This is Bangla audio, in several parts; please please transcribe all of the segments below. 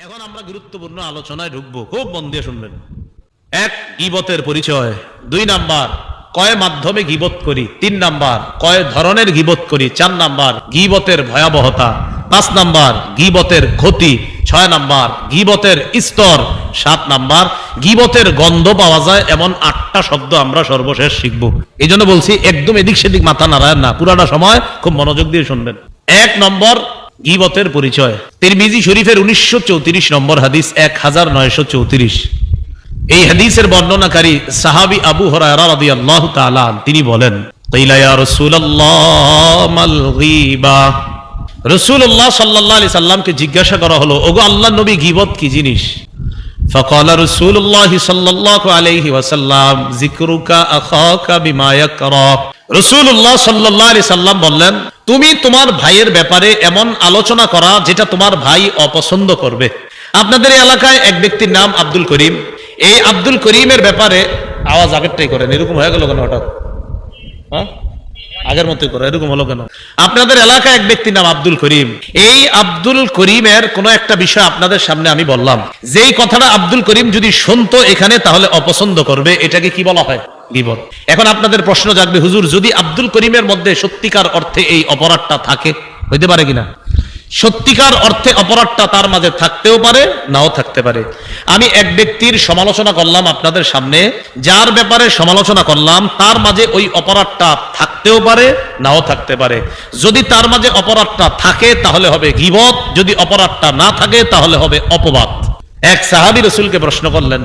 এখন আমরা গুরুত্বপূর্ণ আলোচনায় ঢুকবো, খুব মন দিয়ে শুনবেন। এক, গীবতের পরিচয়। 2 নাম্বার, কয় মাধ্যমে গীবত করি। 3 নাম্বার, কয় ধরনের গীবত করি। 4 নাম্বার, গীবতের ভয়াবহতা। 5 নাম্বার, গীবতের ক্ষতি। 6 নাম্বার, গীবতের স্তর। 7 নাম্বার, গীবতের গন্ধ পাওয়া যায় এমন 8টা শব্দ আমরা সর্বশেষ শিখবো। এই জন্য বলছি একদম এদিক সেদিক মাথা নাড়ায় না, পুরাটা সময় খুব মনোযোগ দিয়ে শুনবেন। 1 নম্বর, গীবতের পরিচয়। তিরমিজি শরীফের 1934 নম্বর হাদিস, 1934। এই হাদিসের বর্ণনাকারী সাহাবী আবু হুরায়রা রাদিয়াল্লাহু তাআলা তিনি বলেন, কিলা ইয়া রাসূলুল্লাহ মাল গীবা। রাসূলুল্লাহ সাল্লাল্লাহু আলাইহি সাল্লামকে জিজ্ঞাসা করা হলো, ওগো আল্লাহর নবী, গীবত কি জিনিস? ফাকালা রাসূলুল্লাহ সাল্লাল্লাহু আলাইহি ওয়াসাল্লাম, যিকরুকা আখাকা বিমা ইয়াকরা। রাসূলুল্লাহ সাল্লাল্লাহু আলাইহি সাল্লাম বললেন, তুমি তোমার ভাইয়ের ব্যাপারে এমন আলোচনা করা যেটা তোমার ভাই অপছন্দ করবে। আপনাদের এলাকায় এক ব্যক্তির নাম আব্দুল করিম। এই আব্দুল করিমের ব্যাপারে আওয়াজ আগেরটাই করেন, এরকম হয়ে গেল কেন হঠাৎ? হ্যাঁ, আগের মতোই করে, এরকম হলো কেন? আপনাদের এলাকায় এক ব্যক্তির নাম আব্দুল করিম। এই আব্দুল করিমের কোন একটা বিষয় আপনাদের সামনে আমি বললাম, যেই কথাটা আব্দুল করিম যদি শুনতো এখানে তাহলে অপছন্দ করবে, এটাকে কি বলা হয়? গীবত। এখন আপনাদের প্রশ্ন জাগবে, হুজুর যদি আব্দুল করিমের মধ্যে সত্যিকার অর্থে এই অপরাধটা থাকে, হইতে পারে কিনা? সত্যিকার অর্থে অপরাধটা তার মাঝে থাকতেও পারে, নাও থাকতে পারে। আমি এক ব্যক্তির সমালোচনা করলাম আপনাদের সামনে, যার ব্যাপারে সমালোচনা করলাম তার মাঝে ওই অপরাধটা থাকতেও পারে, নাও থাকতে পারে। যদি তার মাঝে অপরাধটা থাকে তাহলে হবে গীবত, যদি অপরাধটা না থাকে তাহলে হবে অপবাদ। এক সাহাবী রাসূলকে প্রশ্ন করলেন,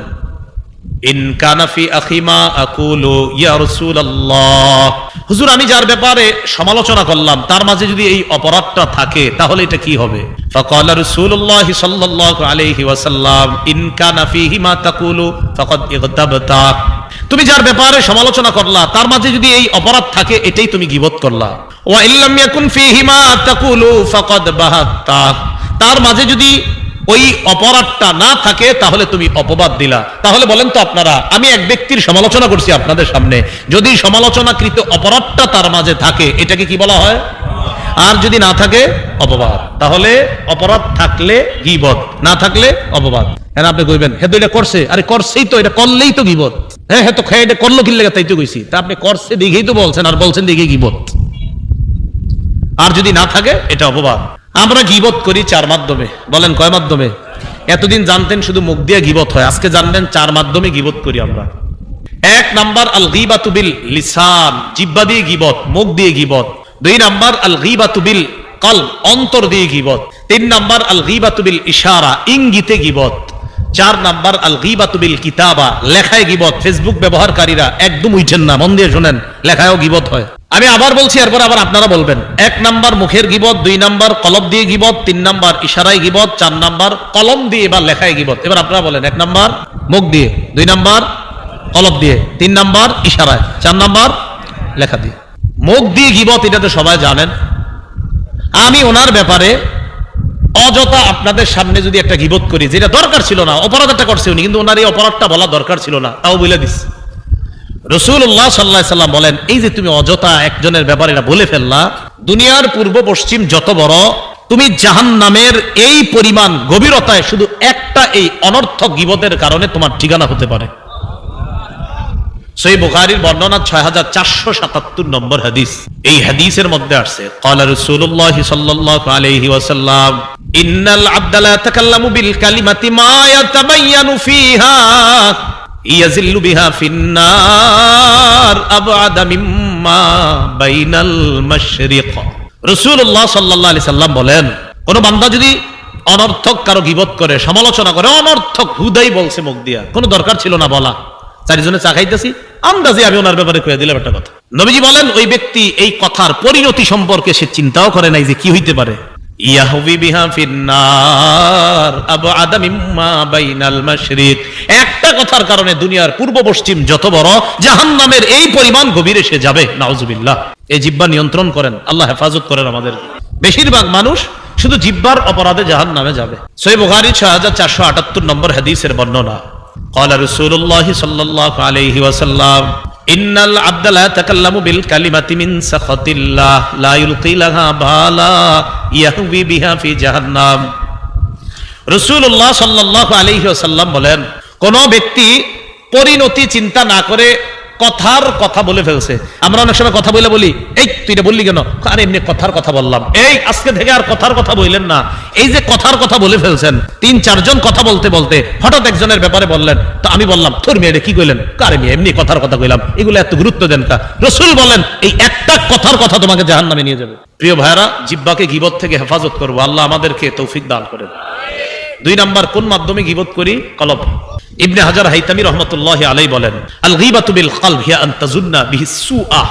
ইন কানা ফি আখি মা আকুলু ইয়া রাসূলুল্লাহ, হুজুর আমি যার ব্যাপারে সমালোচনা করলাম তার মাঝে যদি এই অপরাধটা থাকে তাহলে এটা কি হবে? ফাকালা রাসূলুল্লাহ সাল্লাল্লাহু আলাইহি ওয়াসাল্লাম, ইন কানা ফিহি মা তাকুলু ফাকাদ ইগতাবতা। তুমি যার ব্যাপারে সমালোচনা করলা তার মাঝে যদি এই অপরাধ থাকে এটাই তুমি গীবত করলা। ওয়া ইল্লাম ইয়াকুন ফিহি মা তাকুলু ফাকাদ বাহাত্তা, তার মাঝে যদি ওই অপরাধটা না থাকে তাহলে তুমি অপবাদ দিলা। তাহলে বলেন তো আপনারা, আমি এক ব্যক্তির সমালোচনা করছি আপনাদের সামনে, যদি সমালোচনাকৃত অপরাধটা তার মাঝে থাকে এটাকে কি বলা হয়? আর যদি না থাকে অপবাদ। তাহলে অপরাধ থাকলে গীবত, না থাকলে অপবাদ। হ্যাঁ, আপনি কইবেন হে তো এটা করছে, আরে করছেই তো, এটা করলেই তো গীবত। হ্যাঁ হ্যাঁ, তো খেয়ে এটা করলো কি লাগে তাই তো কইছি। তা আপনি করছে দেখেই তো বলছেন, আর বলছেন দেখে গীবত। আর যদি না থাকে এটা অপবাদ। আমরা গীবত করি 4 মাধ্যমে। বলেন কয় মাধ্যমে? এতদিন জানতেন শুধু মুখ দিয়ে গীবত হয়, আজকে জানবেন 4 মাধ্যমে গীবত করি আমরা। 1 নাম্বার, আল গীবাতু বিল লিসান, জিহ্বা দিয়ে গীবত, মুখ দিয়ে গীবত। 2 নাম্বার, আল গীবাতু বিল কলব, অন্তর দিয়ে গীবত। 3 নাম্বার, আল গীবাতু বিল ইশারা, ইঙ্গিতে গীবত। 4 নাম্বার, আল গীবাতু বিল কিতাবা, লেখায় গীবত। ফেসবুক ব্যবহারকারীরা একদম উঠছেন না, মন দিয়ে শুনেন, লেখায়ও গীবত হয়। আমি আবার বলছি, এরপর আবার আপনারা বলবেন। 1 নাম্বার মুখের গীবত, 2 নাম্বার কলব দিয়ে গীবত, 3 নাম্বার ইশারায় গীবত, 4 নাম্বার কলম দিয়ে বা লেখায় গীবত। এবার আপনারা বলেন, 1 নাম্বার মুখ দিয়ে, 2 নাম্বার কলব দিয়ে, 3 নাম্বার ইশারায়, 4 নাম্বার লেখা দিয়ে। মুখ দিয়ে গীবত এটা তো সবাই জানেন। আমি ওনার ব্যাপারে অযথা আপনাদের সামনে যদি একটা গীবত করি, যেটা দরকার ছিল না, অপরাধ একটা করছে উনি, কিন্তু ওনার এই অপরাধটা বলা দরকার ছিল না, তাও বলে দিস। রাসূলুল্লাহ সাল্লাল্লাহু আলাইহি সাল্লাম বলেন, এই যে তুমি অযথা একজনের ব্যাপারে এটা বলে ফেললা, দুনিয়ার পূর্ব পশ্চিম যত বড়, তুমি জাহান্নামের এই পরিমাণ গভীরতায় শুধু একটা এই অনর্থক গীবতের কারণে তোমার ঠিকানা হতে পারে। সহিহ বুখারীর বর্ণনা 6477 নম্বর হাদিস। এই হাদিসের মধ্যে আছে, ক্বালা রাসূলুল্লাহ সাল্লাল্লাহু আলাইহি ওয়াসাল্লাম, ইন্নাল আবদা লা ইয়াতাকাল্লামু বিল কালিমাতি মা ইয়াতাবায়ানু ফিহা ইয়াজিল্লু বিহা ফিন্নার আবআদা মিম্মা বাইনাল মাশরিক। রাসূলুল্লাহ সাল্লাল্লাহু আলাইহি সাল্লাম বলেন, কোন বান্দা যদি অনর্থক কারো গীবত করে, সমালোচনা করে, অনর্থক হুদাই বলছে মুখ দিয়া, কোনো দরকার ছিল না বলা, 4 জনে চা খাইতেছি, আন্দাজে আমি ওনার ব্যাপারে কয়ে দিলাম একটা কথা। নবীজি বলেন, ওই ব্যক্তি এই কথার পরিণতি সম্পর্কে সে চিন্তাও করে নাই যে কি হইতে পারে। ইয়াহবি বিহা ফিন্নার আবআদা মিম্মা বাইনাল মাশরিক, একটা কথার কারণে দুনিয়ার পূর্ব পশ্চিম যত বড়, জাহান্নামের এই পরিমাণ গভীরে সে যাবে। নাউজুবিল্লাহ। এই জিহ্বা নিয়ন্ত্রণ করেন, আল্লাহ হেফাজত করেন আমাদের। বেশিরভাগ মানুষ শুধু জিহ্বার অপরাধে জাহান্নামে যাবে। সহিহ বুখারী 6478 নম্বর হাদিসের বর্ণনা, ক্বালা রাসূলুল্লাহ সাল্লাল্লাহু আলাইহি ওয়াসাল্লাম, ইন্নাল আবদা লা ইয়াতাকাল্লামু বিল কালিমাতি মিন সাখাতিল্লাহ লা ইলকি লাহা বালা ইয়াহবি বিহা ফি জাহান্নাম রাসূলুল্লাহ সাল্লাল্লাহু আলাইহি ওয়াসাল্লাম বলেন, কোন ব্যক্তি পরিণতি চিন্তা না করে কথার কথা বলে ফেলছে। আমরা অনেক সময় কথা বলি, এই তুই এটা বললি কেন? আরে এমনি কথার কথা বললাম। এই আজকে থেকে আর কথার কথা বললেন না। এই যে কথার কথা বলে ফেলছেন, 3-4 জন কথা বলতে বলতে হঠাৎ একজনের ব্যাপারে বললেন, তো আমি বললাম তোর মেয়ে কি কইলেন? আরে মেয়ে এমনি কথার কথা কইলাম, এগুলো এত গুরুত্ব দেন কা? রাসূল বলেন এই একটা কথার কথা তোমাকে জাহান্নামে নিয়ে যাবে। প্রিয় ভাইরা, জিহ্বাকে গীবত থেকে হেফাজত করবো। আল্লাহ আমাদেরকে তৌফিক দান করেন। 2 নাম্বার কোন মাধ্যমে গীবত করি? কলব। ইবনে হাজার হাইতামি রহমতুল্লাহি আলাইহি বলেন, আল গীবাতু বিল কলব হিয়া আন তাজুন্না বিহি সুআ।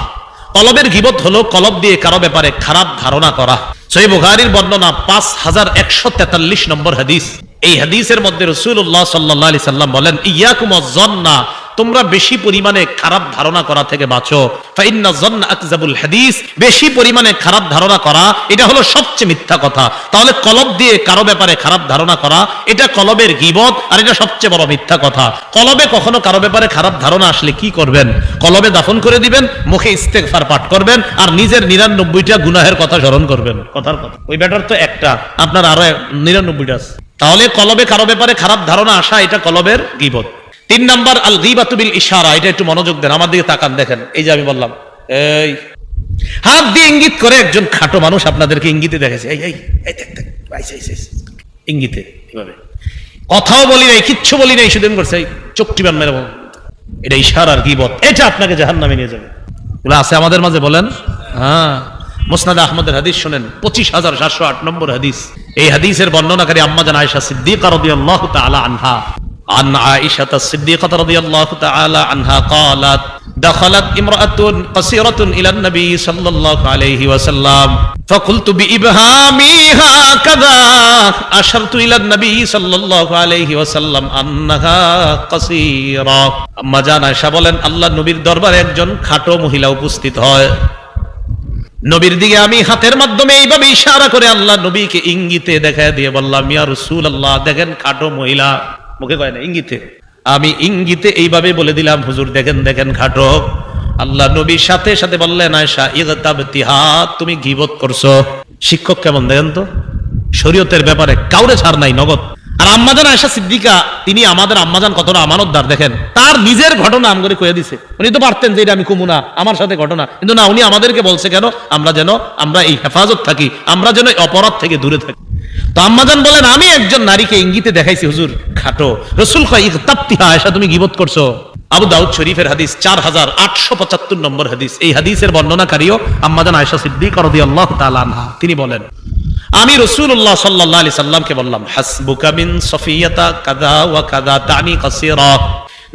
কলবের গীবত হলো কলব দিয়ে কারো ব্যাপারে খারাপ ধারণা করা। সহিহ বুখারীর বর্ণনা 5143 নম্বর হাদিস। এই হাদিসের মধ্যে রাসূলুল্লাহ সাল্লাল্লাহু আলাইহি সাল্লাম বলেন, ইয়াকুমুজ যান্না, তোমরা বেশি পরিমাণে খারাপ ধারণা করা থেকে বাঁচো। ফাইন্না যান্না আকযাবুল হাদিস, বেশি পরিমাণে খারাপ ধারণা করা এটা হলো সবচেয়ে মিথ্যা কথা। তাহলে কলব দিয়ে কারো ব্যাপারে খারাপ ধারণা করা এটা কলবের গীবত, আর এটা সবচেয়ে বড় মিথ্যা কথা। কলবে কখনো কারো ব্যাপারে খারাপ ধারণা আসলে কি করবেন? কলবে দাফন করে দিবেন, মুখে ইস্তেগফার পাঠ করবেন, আর নিজের 99টা গুনাহের কথা স্মরণ করবেন। কথার কথা, ওই ব্যাটার তো একটা, আপনার আরো 99টা আছে। তাহলে কলবে কারো ব্যাপারে খারাপ ধারণা আসা এটা কলবের গীবত। 3 নাম্বার আল গীবাতু বিল ইশারা। এটা একটু মনোযোগ দেন, আমার দিকে তাকান, দেখেন। এই যে আমি বললাম, এই হাত দিয়ে ইঙ্গিত করে একজন খাটো মানুষ আপনাদেরকে ইঙ্গিতে দেখেছে, এই এই এই দেখ দেখ, ইঙ্গিতে এভাবে কথাও বলি নাই, কিচ্ছু বলি নাই, শুধু করছে এই চোখটি বান মেরে। এটা ইশারার গীবত, এটা আপনাকে জাহান্নামে নিয়ে যাবে। এগুলো আছে আমাদের মাঝে, বলেন। হ্যাঁ, মুসনাদ আহমদের হাদিস শুনেন, 25708 নম্বর হাদিস। এই হাদিসের বর্ণনাকারী আম্মা জান আয়েশা সিদ্দিকা রাদিয়াল্লাহু তাআলা আনহা, عن عائشة الصديقة رضي الله تعالى عنها قالت دخلت امرأة قصيرة إلى النبي صلى الله عليه وسلم فقلت بإبهامي هكذا أشرت إلى النبي صلى الله عليه وسلم أنها قصيرة। আম্মা জান আয়েশা বলেন, আল্লাহ নবীর দরবারে একজন খাটো মহিলা উপস্থিত হয়। নবীর দিকে আমি হাতের মাধ্যমে এইভাবে ইশারা করে আল্লাহ নবীকে ইঙ্গিতে দেখায় দিয়ে বললাম, ইয়া রাসূলুল্লাহ, দেখেন খাটো মহিলা, মুখে কয় না, ইঙ্গিতে। আমি ইঙ্গিতে এইভাবে বলে দিলাম, হুজুর দেখেন দেখেন খাটো। আল্লাহ নবীর সাথে সাথে বললেন, আয়েশা ইগতাবতিহা, তুমি গীবত করছো। শিক্ষক কেমন দেখেন তো, শরীয়তের ব্যাপারে কাউরে ছাড় নাই, নগদ। আর আম্মাজান আয়েশা সিদ্দিকা, তিনি আমাদের আম্মাজান কতটা আমানতদার দেখেন। তার নিজের ঘটনা আম করে কয়ে দিছে। উনি তো পারতেন যে এটা আমি কমু না, আমার সাথে ঘটনা, কিন্তু না, উনি আমাদেরকে বলছে কেন? আমরা এই হেফাজত থাকি, আমরা যেন অপরাধ থেকে দূরে থাকি। তো আম্মাজান বলেন, আমি একজন নারীকে ইঙ্গিতে দেখাইছি হুজুর খাটো। রাসূল কয় ইগতাবতিহা, আয়েশা তুমি গীবত করছো। আবু দাউদ শরীফের হাদিস 4875 নম্বর হাদিস। এই হাদিসের বর্ণনাকারীও আম্মাজান আয়েশা সিদ্দিকা রাদিয়াল্লাহু তাআলা আনহা। তিনি বলেন, আমি রাসূলুল্লাহ সাল্লাল্লাহু আলাইহি সাল্লামকে বললাম, হাসবুকা মিন সফিয়াতা কাযা ওয়া কাযা তানি কাসীরা।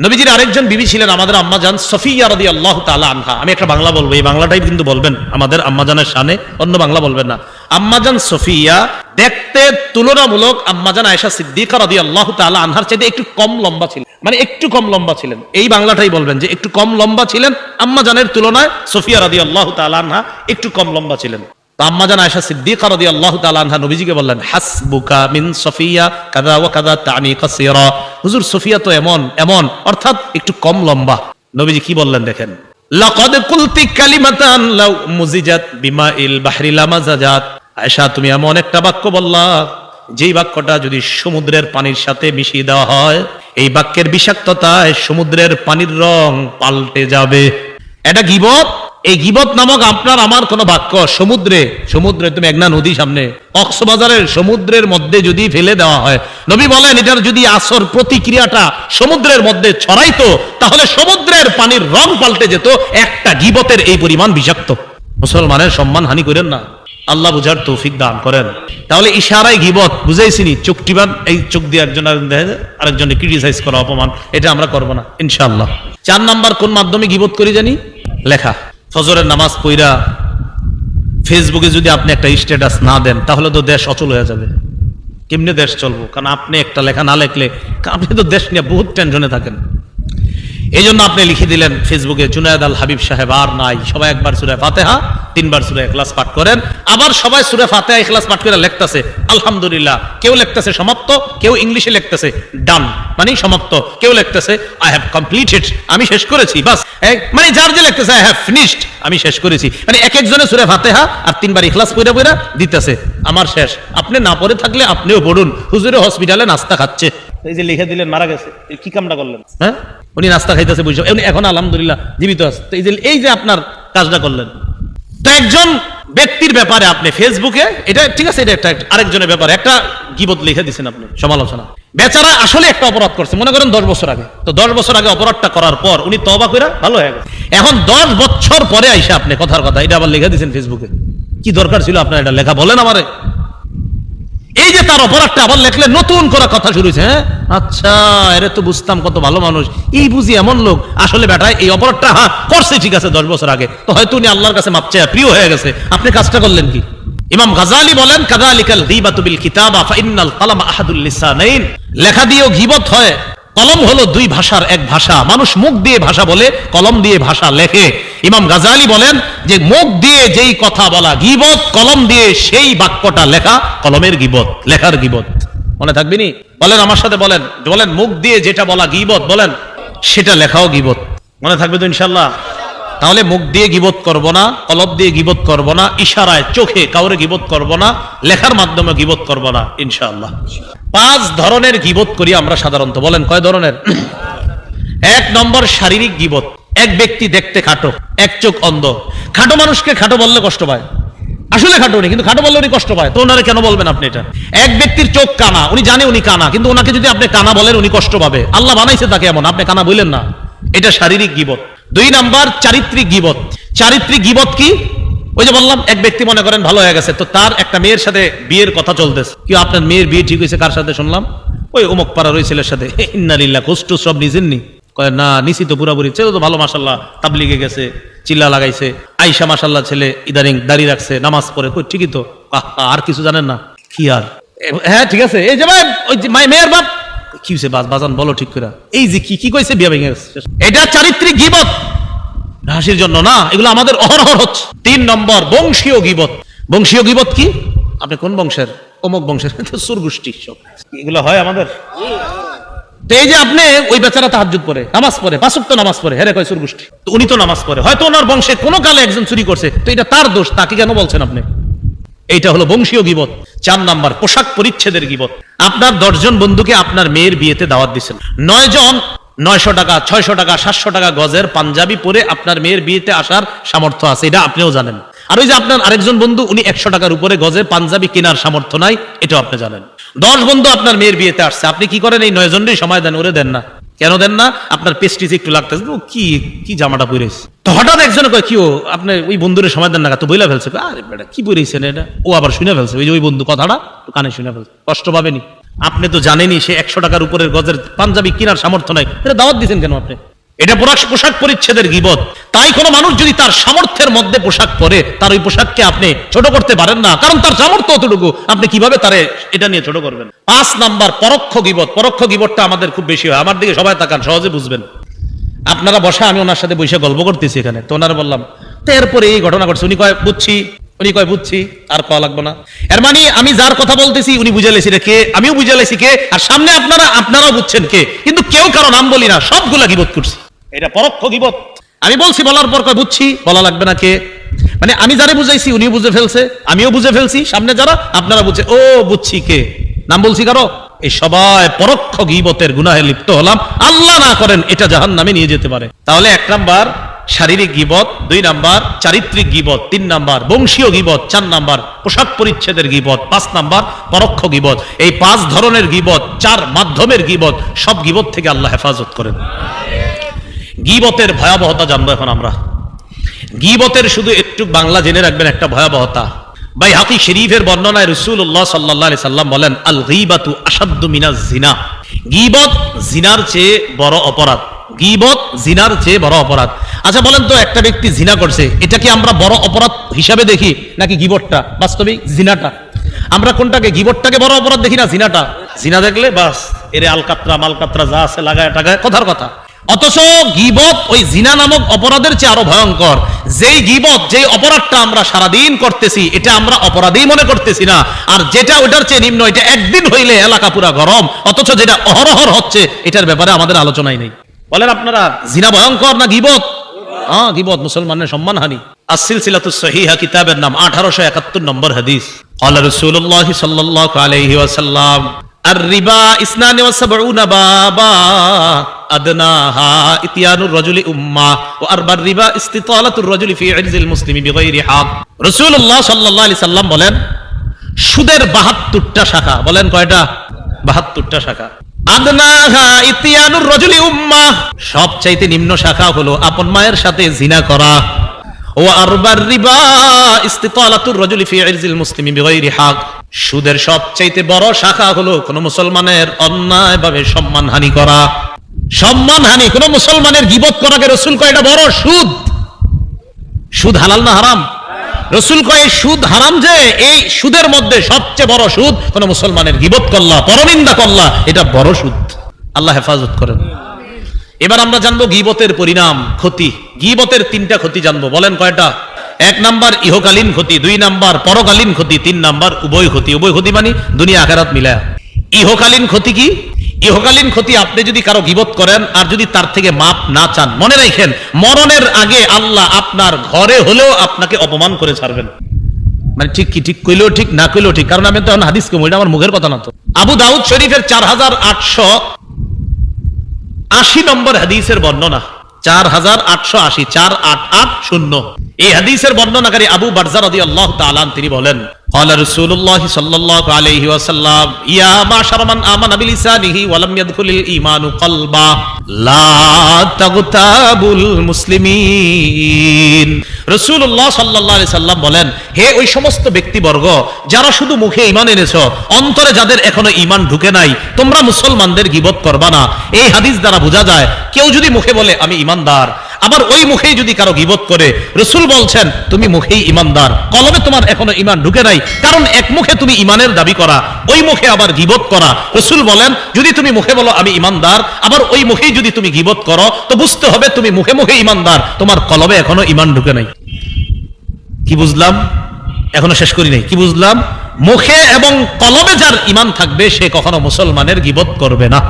নবীজির আরেকজন বিবি ছিলেন আমাদের আম্মাজান সফিয়া রাদিয়াল্লাহু তাআলা আনহা। আমি একটা বাংলা বলবো, এই বাংলাটাই কিন্তু বলবেন আমাদের আম্মাজানের শানে, অন্য বাংলা বলবেন না। আম্মাজান সফিয়া দেখতে তুলনামূলক আম্মাজান আয়েশা সিদ্দিকা রাদিয়াল্লাহু তাআলা আনহার চাইতে একটু কম লম্বা ছিলেন, মানে একটু কম লম্বা ছিলেন। এই বাংলাটাই বলবেন যে একটু কম লম্বা ছিলেন আম্মাজানের তুলনায়। সফিয়া রাদিয়াল্লাহু তাআলা আনহা একটু কম লম্বা ছিলেন। আম্মাজান আয়েশা সিদ্দিকা রাদিয়াল্লাহু তাআলা আনহা নবীজিকে বললেন, হাসবুকা মিন সফিয়া কাযা ওয়া কাযা তানি কাসীরা। হুজুর সফিয়া তো এমন এমন, অর্থাৎ একটু কম লম্বা। নবীজি কি বললেন দেখেন, লাকাদ কুলতি কালিমাতান লাউ মুজিজাত বিমাইল বাহরি লামাজাজাত। আয়েশা, তুমি এমন একটা বাক্য বললা, যেই বাক্যটা যদি সমুদ্রের পানির সাথে মিশিয়ে দেওয়া হয়, এই বাক্যের বিষাক্ততায় সমুদ্রের পানির রং পাল্টে যাবে। এটা গীবত। এই গীবত নামক আপনার আমার কোন বাক্য সমুদ্রে তুমি একনা নদী সামনে কক্সবাজারের সমুদ্রের মধ্যে যদি ফেলে দেওয়া হয়, নবী বলেন এটার যদি আসর প্রতিক্রিয়াটা সমুদ্রের মধ্যে ছড়াইতো, তাহলে সমুদ্রের পানির রং পাল্টে যেত। একটা গীবতের এই পরিমাণ বিষাক্ত। মুসলমানের সম্মান হানি করেন না, আল্লাহ বুঝার তৌফিক দান করেন। তাহলে ইশারায় গীবত বুঝাইছিনি, চোখটিবান, এই চোখ দিয়ে একজন আরেকজনকে ক্রিটিসাইজ করা, অপমান, এটা আমরা করবো না ইনশাআল্লাহ। 4 নাম্বার কোন মাধ্যমে গীবত করি জানি? লেখা। ফজরের নামাজ পড়া ফেসবুকে যদি আপনি একটা স্ট্যাটাস না দেন, তাহলে তো দেশ অচল হয়ে যাবে। কেমনে দেশ চলবো? কারণ আপনি একটা লেখা না লিখলে আপনি তো দেশ নিয়ে বহুত টেনশনে থাকেন। এই জন্য আপনি লিখে দিলেন ফেসবুকে, জুনায়েদ আল হাবিব সাহেব আর নাই, সবাই একবার সূরা ফাতিহা 3 বার সূরা ইখলাস পাঠ করেন। আবার সবাই সূরা ফাতিহা ইখলাস পাঠ করে লিখতেছে আলহামদুলিল্লাহ, কেউ লিখতেছে সমাপ্ত, কেউ ইংলিশে লিখতেছে ডান মানে সমাপ্ত, কেউ লিখতেছে আই হ্যাভ কমপ্লিটেড, আমি শেষ করেছি, বাস। মানে যার যে লিখতেছে আই হ্যাভ ফিনিশড, আমি শেষ করেছি। মানে এক একজনের সূরা ফাতিহা আর 3 বার ইখলাস পড়ে পড়ে দিতেছে আমার শেষ। আপনি না পড়ে থাকলে আপনিও পড়ুন। হুজুরে হসপিটালে নাস্তা খাচ্ছে, এই যে লিখে দিলেন মারা গেছে, কি কামটা করলেন? হ্যাঁ, উনি নাস্তা খাইতেছে বুঝছো, উনি এখন আলহামদুলিল্লাহ জীবিত আছে। তো এই যে আপনার কাজটা করলেন। তো একজন ব্যক্তির ব্যাপারে আপনি ফেসবুকে, এটা ঠিক আছে, এটা একটা আরেকজনের ব্যাপারে একটা গীবত লিখে দিচ্ছেন আপনি, সমালোচনা। বেচারা আসলে একটা অপরাধ করছে, মনে করেন 10 বছর আগে। তো 10 বছর আগে অপরাধটা করার পর উনি তওবা কইরা ভালো হয়ে গেছে। এখন 10 বছর পরে আইসা আপনি কথার কথা এটা আবার লিখে দিচ্ছেন ফেসবুকে। কি দরকার ছিল আপনার এটা লেখা, বলেন আমারে? এই যে তার অপরাধটা আবার লেখলে নতুন করে কথা শুরু হয়েছে। হ্যাঁ, আচ্ছা, এরে তো বুঝতাম কত ভালো মানুষ, এই বুঝি এমন লোক। আসলে বেটা এই অপরাধটা করছে ঠিক আছে 10 বছর আগে, তো হয়তো উনি আল্লাহর কাছে মাপ চায় প্রিয় হয়ে গেছে। আপনি কাজটা করলেন কি? ইমাম গাজালি বলেন কাযালিকাল গীবাতু বিল কিতাবা ফাইন্নাল কালাম আহাদুল লিসানাইন। লেখা দিয়েও গীবত হয়। কলম হলো 2 ভাষার এক ভাষা। মানুষ মুখ দিয়ে ভাষা বলে, কলম দিয়ে ভাষা লেখে। ইমাম গাজালি বলেন যে মুখ দিয়ে যেই কথা বলা গীবত, কলম দিয়ে সেই বাক্যটা লেখা কলমের গীবত, লেখার গীবত। মনে থাকবে নি? বলেন আমার সাথে, বলেন বলেন, মুখ দিয়ে যেটা বলা গীবত, বলেন সেটা লেখাও গীবত। মনে থাকবে তো ইনশাআল্লাহ? তাহলে মুখ দিয়ে গীবত করব না, কলম দিয়ে গীবত করব না, ইশারায় চোখে কাউরে গীবত করব না, লেখার মাধ্যমে গীবত করব না ইনশাআল্লাহ। 5 ধরনের গীবত করি আমরা সাধারণত। বলেন কয় ধরনের? 1 নম্বর শারীরিক গীবত। এক ব্যক্তি দেখতে খাটো, এক চোখ অন্ধ। খাটো মানুষকে খাটো বললে কষ্ট পায়, আসলে খাটো উনি, কিন্তু খাটো বললে উনি কষ্ট পায়, তো ওনারে কেন বলবেন আপনি এটা? এক ব্যক্তির চোখ কানা, উনি জানে উনি কানা, কিন্তু ওনাকে যদি আপনি কানা বলেন উনি কষ্ট পাবে। আল্লাহ বানাইছে তাকে এমন, আপনি কানা বললেন না, এটা শারীরিক গীবত। 2 নাম্বার চারিত্রিক গীবত। চারিত্রিক গীবত কি? ওই যে বললাম এক ব্যক্তি মনে করেন ভালো হয়ে গেছে, তো তার একটা মেয়ের সাথে বিয়ের কথা চলতেছে। কি আপনার মেয়ের বিয়ে ঠিক হয়েছে? কার সাথে শুনলাম? ওই অমুক পাড়ার ওই ছেলের সাথে। ইন্নালিল্লাহ, কষ্ট সব নিজেননি? কয় না, নিছি তো পুরাপুরি। ছেলে তো ভালো মাশাআল্লাহ, তাবলিগে গেছে, চিল্লা লাগাইছে। আয়েশা মাশাআল্লাহ ছেলে ইদানিং দাড়ি রাখছে, নামাজ পড়ে। কই ঠিকই তো, আর কিছু জানেন না কি? আর হ্যাঁ ঠিক আছে, এই যে ভাই ওই মেয়ের বাপ কি হয়েছে বাজান বলো ঠিক করে, এই যে কি কইছে বিয়ে ভেঙে গেছে। এটা চারিত্রিক গীবত, হাসির জন্য না, এগুলো আমাদের অহরহ হচ্ছে। 3 নম্বর বংশীয় গীবত। বংশীয় গীবত কি? আপনি কোন বংশের? অমুক বংশের, সুর গোষ্ঠী সব এগুলো হয় আমাদের। তো এই যে আপনি ওই বেচারা তাহাজ্জুদ পড়ে, নামাজ পড়ে, 5 ওয়াক্ত নামাজ পড়ে, হেরে কয় সুর গোষ্ঠী। তো উনি তো নামাজ পড়ে, হয়তো ওনার বংশে কোনো কালে একজন চুরি করছে, তো এটা তার দোষ, তাকে কেন বলছেন আপনি? এইটা হলো বংশীয় গীবত। 4 নাম্বার পোশাক পরিচ্ছেদের গীবত। আপনার 10 জন বন্ধুকে আপনার মেয়ের বিয়েতে দাওয়াত দিচ্ছেন, 9 জন 900 টাকা, 600 টাকা, 700 টাকা গজের পাঞ্জাবি পরে আপনার মেয়ের বিয়েতে আসার সামর্থ্য আছে, এটা আপনিও জানেন। আর ওই যে আপনার আরেকজন বন্ধু, উনি 100 টাকার উপরে গজের পাঞ্জাবি কেনার সামর্থ্য নাই, এটাও আপনি জানেন। 10 বন্ধু আপনার মেয়ের বিয়েতে আসছে, আপনি কি করেন? এই 9 জনেরই সময় দেন, ওরে দেন না। কেন দেন না? আপনার পেস্টিজ একটু লাগতেছে, কি জামাটা পরেছে। তো হঠাৎ একজনে কয় কি, ও আপনি ওই বন্ধুরে সময় দেন না, তো বইলা ফেলছে। আরে বেটা কি পরেছেন এটা? ও আবার শুনে ফেলছে, ওই যে ওই বন্ধু কথাটা কানে শুনে ফেলছে, কষ্ট পাবেনি। আপনি তো জানেনই সে 100 টাকার উপরের গজের পাঞ্জাবি কেনার সামর্থ্য নাই, এটা দাওয়াত দিয়েছেন কেন আপনি? এটা পোশাক পরিচ্ছেদের গীবত। তাই কোনো মানুষ যদি তার সামর্থ্যের মধ্যে পোশাক পরে, তার ওই পোশাককে আপনি ছোট করতে পারেন না, কারণ তার সামর্থ্য অতটুকু, আপনি কিভাবে তারে এটা নিয়ে ছোট করবেন? 5 নাম্বার পরোক্ষ গীবত। পরোক্ষ গীবতটা আমাদের খুব বেশি হয়। আমার দিকে সবাই তাকান, সহজে বুঝবেন। আপনারা বসা, আমি ওনার সাথে বসে গল্প করতেছি এখানে, তো ওনারা বললাম তো এরপরে এই ঘটনা ঘটছে, উনি কয় বুঝছি, উনি কয় বুঝছি, আর কওয়া লাগবে না। এর মানে আমি যার কথা বলতেছি উনি বুঝে লেছি কে, আমিও বুঝে লেছি কে, আর সামনে আপনারাও বুঝছেন কে, কিন্তু কেউ কারো নাম বলি না, সবগুলা গীবত করছি। এটা পরোক্ষ গীবত। আমি বলছি, বলার পর কয় বুঝছি, বলা লাগবে না কে। মানে আমি যারে বুঝাইছি উনিও বুঝে ফেলছে, আমিও বুঝে ফেলছি, সামনে যারা আপনারা বুঝে, ও বুঝছি কে, নাম বলছি কারো। এই সবাই পরোক্ষ গীবতের গুনাহে লিপ্ত হলাম। আল্লাহ না করেন এটা জাহান্নামে নিয়ে যেতে পারে। তাহলে 1 নাম্বার শারীরিক গীবত, 2 নাম্বার চারিত্রিক গীবত, 3 নাম্বার বংশীয় গীবত, 4 নাম্বার পোশাক পরিচ্ছেদের গীবত, 5 নাম্বার পরোক্ষ গীবত। এই 5 ধরনের গীবত, 4 মাধ্যমের গীবত, সব গীবত থেকে আল্লাহ হেফাজত করেন। গীবতের ভয়াবহতা জানবো এখন আমরা। গীবতের শুধু একটু বাংলা জেনে রাখবেন একটা ভয়াবহতা। বাইহাকি শরীফের বর্ণনায় রাসূলুল্লাহ সাল্লাল্লাহু আলাইহি সাল্লাম বলেন, আল গীবাতু আশাদ্দু মিনাজ জিনা। গীবত জিনার চেয়ে বড় অপরাধ। গীবত জিনার চেয়ে বড় অপরাধ। আচ্ছা বলেন তো, একটা ব্যক্তি জিনা করছে, এটা কি আমরা বড় অপরাধ হিসাবে দেখি নাকি গীবতটা? বাস্তবিক জিনাটা। আমরা কোনটাকে, গীবতটাকে বড় অপরাধ দেখি না জিনাটা? জিনা দেখলে বাস এরে আলকাতরা মালকাতরা যা আছে লাগায় টাগায়, কথার কথা। অথচ গীবত ওই জিনা নামক অপরাধের চেয়ে আরো ভয়ঙ্কর। যেই গীবত, যেই অপরাধটা আমরা সারাদিন করতেছি, এটা আমরা অপরাধী মনে করতেছি না, আর যেটা ওটার চেয়ে নিম্ন, এটা একদিন হইলে এলাকা পুরা গরম, অথচ যেটা অহরহর হচ্ছে এটার ব্যাপারে আমাদের আলোচনাই নেই। বলেন আপনারা, জিনা ভয়ঙ্কর না গীবত? গীবত মুসলমানের সম্মানহানি। আস-সিলসিলাতুস সহিহা কিতাবের নাম, 1871 নম্বর হাদিস। ক্বালা রাসূলুল্লাহ সাল্লাল্লাহু আলাইহি ওয়াসাল্লাম, আর-রিবা 72 বাবা আদনাহা ইতিয়ানুর রাজুলি উম্মা ওয়া আরবার রিবা ইস্তিতালাতুর রাজুলি ফি ইরজিল মুসলিমি বিগাইরি হক। রাসূলুল্লাহ সাল্লাল্লাহু আলাইহি সাল্লাম বলেন, সুদের 72টা শাখা। বলেন কয়টা? 72টা শাখা। আদনাহা ইতিয়ানুর রাজুলি উম্মা, সবচাইতে নিম্ন শাখা হলো আপন মায়ের সাথে জিনা করা। ওয়া আরবার রিবা ইস্তিতালাতুর রাজুলি ফি ইরজিল মুসলিমি বিগাইরি হক, সুদের সবচাইতে বড় শাখা হলো কোন মুসলমানের অন্যায়ভাবে সম্মানহানি করা। সম্মানহানি, কোন মুসলমানের গীবত করাকে রাসূল কয় এটা বড় সুদ। সুদ হালাল না হারাম? রাসূল কয় সুদ হারাম, যে এই সুদের মধ্যে সবচেয়ে বড় সুদ কোন মুসলমানের গীবত করলা, পরনিন্দা করলা, এটা বড় সুদ। আল্লাহ হেফাজত করেন। এবার আমরা জানবো গীবতের পরিণাম, ক্ষতি। গীবতের 3টা ক্ষতি জানবো। বলেন কয়টা? 1 নাম্বার ইহকালীন ক্ষতি, 2 নাম্বার পরকালীন ক্ষতি, 3 নাম্বার উভয় ক্ষতি। উভয় ক্ষতি মানে দুনিয়া আখিরাত মিলায়া। ইহকালীন ক্ষতি কি? ইহকালীন ক্ষতি, আপনি যদি কারো গীবত করেন আর যদি তার থেকে মাপ না চান, মনে রাখেন মরণের আগে আল্লাহ আপনার ঘরে হলেও আপনাকে অপমান করে ছাড়বেন। মানে ঠিক কি, ঠিক কইলেও ঠিক, না কইলেও ঠিক, কারণ আমি তো এখন হাদিস কম, এটা আমার মুখের কথা না। তো আবু দাউদ শরীফের 4880 নম্বর হাদিসের বর্ণনা, 4880, 4880। এই হাদিসের বর্ণনাকারী আবু বারজা রাদিয়াল্লাহু তাআলা তিনি বলেন, ক্বালা রাসূলুল্লাহ সাল্লাল্লাহু আলাইহি ওয়াসাল্লাম, ইয়া মাশারা মান আমানা বিলিসানিহি ওয়া লাম ইয়াদখুলিল ঈমানু কলবা লা তাগতাবুল মুসলিমিন। রাসূলুল্লাহ সাল্লাল্লাহু আলাইহি সাল্লাম বলেন, হে ওই সমস্ত ব্যক্তিবর্গ যারা শুধু মুখে ঈমান এনেছো, অন্তরে যাদের এখনো ঈমান ঢুকে নাই, তোমরা মুসলমানদের গীবত করবা না। এই হাদিস দ্বারা বোঝা যায়, কেউ যদি মুখে বলে আমি ঈমানদার, আবার ওই মুখেই যদি কারো গীবত করে, রাসূল বলছেন তুমি মুখেই ঈমানদার, কলবে তোমার এখনো ঈমান ঢুকে নাই। কারণ এক মুখে তুমি ঈমানের দাবি করা, ওই মুখে আবার গীবত করা। রাসূল বলেন, যদি তুমি মুখে বলো আমি ঈমানদার, আবার ওই মুখেই যদি তুমি গীবত করো, তো বুঝতে হবে তুমি মুখে মুখে ঈমানদার, তোমার কলবে এখনো ঈমান ঢুকে নাই। কি বুঝলাম? এখনো শেষ করি নাই। কি বুঝলাম? মুখে এবং কলবে যার ঈমান থাকবে, সে কখনো মুসলমানের গীবত করবে না।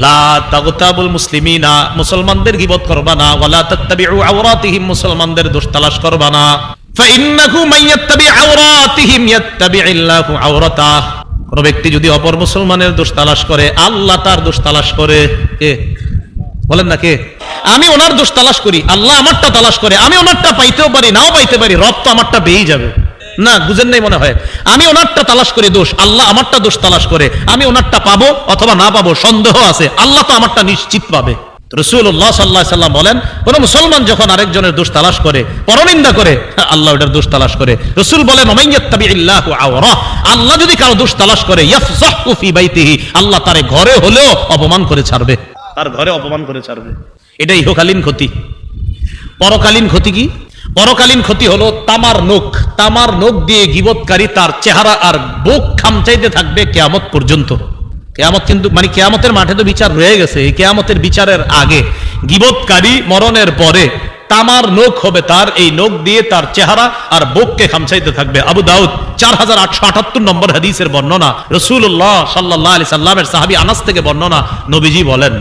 লা তাগতাবুল মুসলিমিনা, মুসলমানদের গীবত করবা না। ওয়ালা তাত্তাবিউ আওরাতিহিম, মুসলমানদের দোষ তালাশ করবা না। ফাইন্নাহু মান ইয়াত্তাবি আওরাতিহিম ইয়াত্তাবিইল্লাহু আওরাতাহ, কোন ব্যক্তি যদি অপর মুসলমানের দোষ তালাশ করে, আল্লাহ তার দোষ তালাশ করে। কে বলেন না? কে? আমি ওনার দোষ তালাশ করি, আল্লাহ আমারটা তালাশ করে। আমি ওনারটা পাইতেও পারি, নাও পাইতে পারি, রব তো আমারটা পেয়েই যাবে না। বুঝেন নাই মনে হয়? আমি ওনারটা তালাশ করি দোষ, আল্লাহ আমারটা দোষ তালাশ করে। আমি ওনারটা পাবো অথবা না পাবো সন্দেহ আছে, আল্লাহ তো আমারটা নিশ্চিত পাবে। রাসূলুল্লাহ সাল্লাল্লাহু আলাইহি সাল্লাম বলেন, কোন মুসলমান যখন আরেকজনের দোষ তালাশ করে, পরনিন্দা করে, আল্লাহ ওটার দোষ তালাশ করে। রাসূল বলেন, মাইয়াত্তাবিইল্লাহু আওরা, আল্লাহ যদি কারো দোষ তালাশ করে, ইয়াফযাহু ফি বাইতিহি, আল্লাহ তার ঘরে হলেও অপমান করে ছাড়বে, তার ঘরে অপমান করে ছাড়বে। এটা ইহকালীন ক্ষতি। পরকালীন ক্ষতি কি? পরকালীন ক্ষতি হলো তামার নখ। তামার নখ দিয়ে গীবতকারী তার চেহারা আর বুক খামচাইতে থাকবে কিয়ামত পর্যন্ত। কিয়ামত কিন্তু মানে কিয়ামতের মাঠে তো বিচার রয়ে গেছে, এই কিয়ামতের বিচারের আগে গীবতকারী মরণের পরে তামার নখ হবে তার, এই নখ দিয়ে তার চেহারা আর বুককে খামচাইতে থাকবে। আবু দাউদ 4878 নম্বর হাদিসের বর্ণনা, রাসূলুল্লাহ সাল্লাল্লাহু আলাইহি সাল্লামের সাহাবী আনাস থেকে বর্ণনা, নবীজি বলেন,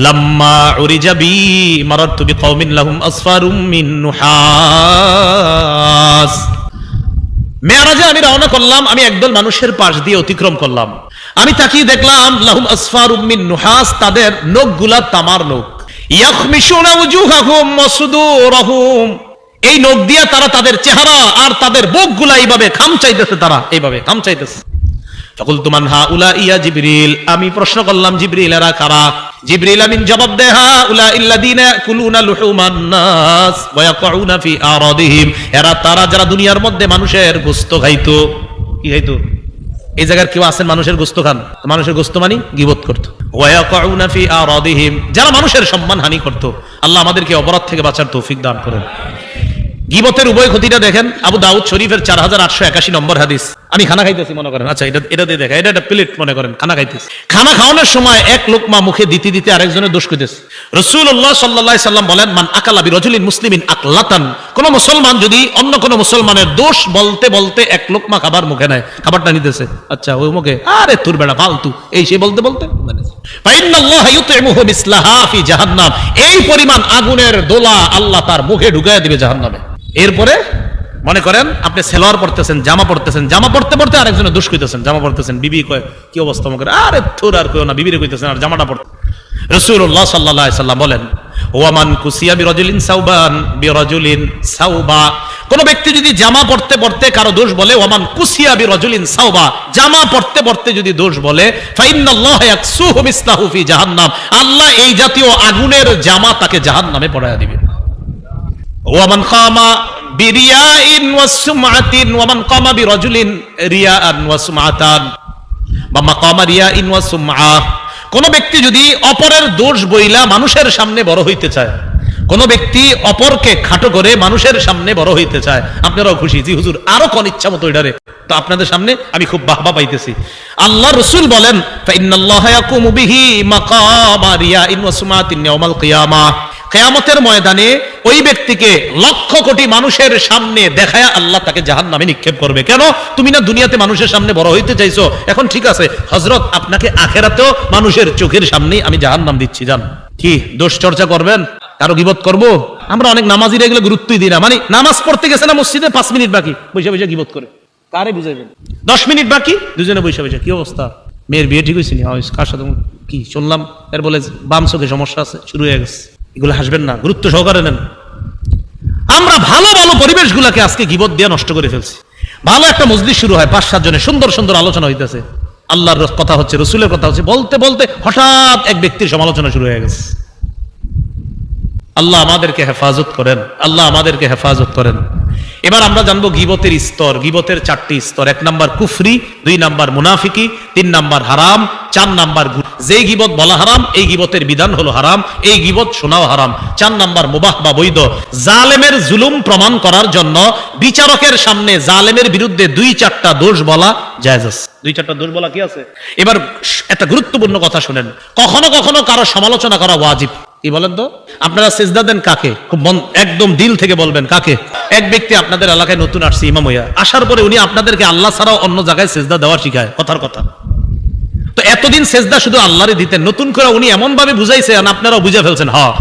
লাম্মা উরিজা বি মারারতু বিকাউমিন লাহুম আসফারুম মিন নুহাস। মেরাজে আমি রওনা করলাম, আমি একদল মানুষের পাশ দিয়ে অতিক্রম করলাম। আমি তাকিয়ে দেখলাম, লাহুম আসফারুম মিন নুহাস, তাদের নখগুলা তামার নখ। ইয়াখমিশুনা উজুহাহুম ওয়া সুদুরহুম, এই নখ দিয়ে তারা তাদের চেহারা আর তাদের বুকগুলা এইভাবে খামচাইতেছে, তারা এইভাবে খামচাইতেছে। ফাকুলতু মান হাউলা ইয়া জিবরিল, আমি প্রশ্ন করলাম, জিবরিল এরা কারা? জিবরিল আমিন জবাব দেয়, হাউলা ইল্লাযিনা ইয়াকুলুনা লুহুমান নাস ওয়া ইয়াকুউনা ফি আরাদিহিম, এরা তারা যারা দুনিয়ার মধ্যে মানুষের গোশত খাইতো। কি খাইতো? এই জায়গার কেউ আছেন মানুষের গোশত খান? মানুষের গোশত মানে গীবত করত। ওয়া ইয়াকুউনা ফি আরাদিহিম, যারা মানুষের সম্মান হানি করত। আল্লাহ আমাদেরকে অপরাধ থেকে বাঁচার তৌফিক দান করেন। গীবতের উভয় ক্ষতিটা দেখেন, আবু দাউদ শরীফের 4881 নম্বর হাদিস। আমি খানা খাইতেছি মনে করেন, আচ্ছা এটা দিয়ে দেখা, এটা একটা প্লেট মনে করেন, খানা খাইতেছি। খানা খাওয়ানোর সময় এক লোকমা মুখে দিতে দিতে আরেকজনের দোষ কইতেছে। রাসূলুল্লাহ সাল্লাল্লাহু আলাইহি সাল্লাম বলেন, মান আকালা বিরাজুলিন মুসলিমিন আকলাতান, কোন মুসলমান যদি অন্য কোন মুসলমানের দোষ বলতে বলতে এক লোকমা খাবার মুখে নেয়, খাবারটা নিতেছে, আচ্ছা ওই মুখে আরে তোর বেড়া ফালতু এই সে বলতে বলতে ফাইন্নাল্লাহা ইউতিমুহু মিসলাহা ফি জাহান্নাম, এই পরিমাণ আগুনের দোলা আল্লাহ তার মুখে ঢুকায় দিবে জাহান্নামে। এরপরে মনে করেন আপনি সেলোয়ার পড়তেছেন, জামা পড়তেছেন, জামা পড়তে পড়তে আরেকজনের দোষ কইতেছেন, জামা পড়তেছেন, বিবি কয় কি অবস্থা মুখের, আরে তোর আর কইও না, বিবিরে কইতেছেন আর জামাটা পড়তে। রাসূলুল্লাহ সাল্লাল্লাহু আলাইহি সাল্লাম বলেন, ওয়ামান কুসিয়া বিরাজুলিন সাওবান বিরাজুলিন সাওবা, কোন ব্যক্তি যদি জামা পড়তে পড়তে কারো দোষ বলে, ওয়ামান কুসিয়া বিরাজুলিন সাওবা, জামা পড়তে পড়তে যদি দোষ বলে, ফাইন্নাল্লাহা ইয়াকসুহু মিসলাহু ফি জাহান্নাম, আল্লাহ এই জাতীয় আগুনের জামা তাকে জাহান্নামে পরায়া দিবে। ওয়ামান কামা বিরিয়াইন ওয়া সুমআতিন, ওয়ামান কামা বিরাজুলিন রিয়াআন ওয়া সুমআতান বা মাকামা রিয়াইন ওয়া সুমআ, কোন ব্যক্তি যদি অপরের দোষ বইলা মানুষের সামনে বড় হইতে চায়, কোন ব্যক্তি অপরকে খাটো করে মানুষের সামনে বড় হইতে চায়, আপনারাও খুশি, জি হুজুর আরো কোন ইচ্ছা মতো এটারে, তো আপনাদের সামনে আমি খুব বাহবা পাইতেছি। আল্লাহ রাসূল বলেন, ফাইন্নাল্লাহা ইয়াকুমু বিহি মাকামা রিয়াইন ওয়া সুমআতিন ইয়াউমাল কিয়ামাহ, কিয়ামতের ময়দানে ওই ব্যক্তিকে লক্ষ কোটি মানুষের সামনে দেখায়া আল্লাহ তাকে জাহান্নামে নিক্ষেপ করবে। কেন? তুমি না দুনিয়াতে মানুষের সামনে বড় হইতে চাইছো, এখন ঠিক আছে হযরত আপনাকে আখিরাতেও মানুষের চোখের সামনেই আমি জাহান্নাম দিচ্ছি, জান। কি দোষ চর্চা করবেন, কারো গীবত করব? আমরা অনেক নামাজিরা এগুলো গুরুত্বই দিই না, মানে নামাজ পড়তে গেছে না মসজিদে 5 মিনিট বাকি বসে বসে গীবত করে, কারে বুঝাইবেন? 10 মিনিট বাকি দুজনে বসে বসে, কি অবস্থা, মেয়ের বিয়ে ঠিক হয়েছে নি, কার সাথে কি শুনলাম, এর বলে বাম চোখে সমস্যা আছে, শুরু হয়ে গেছে। এগুলো হাসবেন না, গুরুত্ব সহকারে নেন। আমরা ভালো ভালো পরিবেশগুলোকে আজকে গীবত দিয়ে নষ্ট করে ফেলছি। ভালো একটা মজলিস শুরু হয়, 5-7 জনের সুন্দর সুন্দর আলোচনা হইতেছে, আল্লাহর কথা হচ্ছে, রসুলের কথা হচ্ছে, বলতে বলতে হঠাৎ এক ব্যক্তির সমালোচনা শুরু হয়ে গেছে। আল্লাহ আমাদেরকে হেফাজত করেন, আল্লাহ আমাদেরকে হেফাজত করেন। এবার আমরা জানবো গীবতের স্তর, গীবতের 4টি স্তর। 1 নাম্বার কুফরি, 2 নাম্বার মুনাফিকি, 3 নাম্বার হারাম, 4 নাম্বার যে গীবত বলা হারাম এই গীবতের বিধান হলো হারাম, এই গীবত শোনাও হারাম। 4 নাম্বার মুবাহ বা বৈধ। জালেমের জুলুম প্রমাণ করার জন্য বিচারকের সামনে জালেমের বিরুদ্ধে 2-4টা দোষ বলা জায়েজ আছে। 2-4টা দোষ বলা কি আছে? এবার একটা গুরুত্বপূর্ণ কথা শুনেন, কখনো কখনো কারো সমালোচনা করা ওয়াজিব। কি বলেন তো? আপনারা সিজদা দেন কাকে? খুব একদম দিল থেকে বলবেন কাকে? এক ব্যক্তি আপনাদের এলাকায় নতুন আসছে, ইমাম হইয়া আসার পরে উনি আপনাদেরকে আল্লাহ ছাড়াও অন্য জায়গায় সিজদা দেওয়া শিখায়, কথার কথা। তো এতদিন সিজদা শুধু আল্লাহরই দিতেন, নতুন করে উনি এমন ভাবে বুঝাইছেন আপনারাও বুঝে ফেলছেন, হ্যাঁ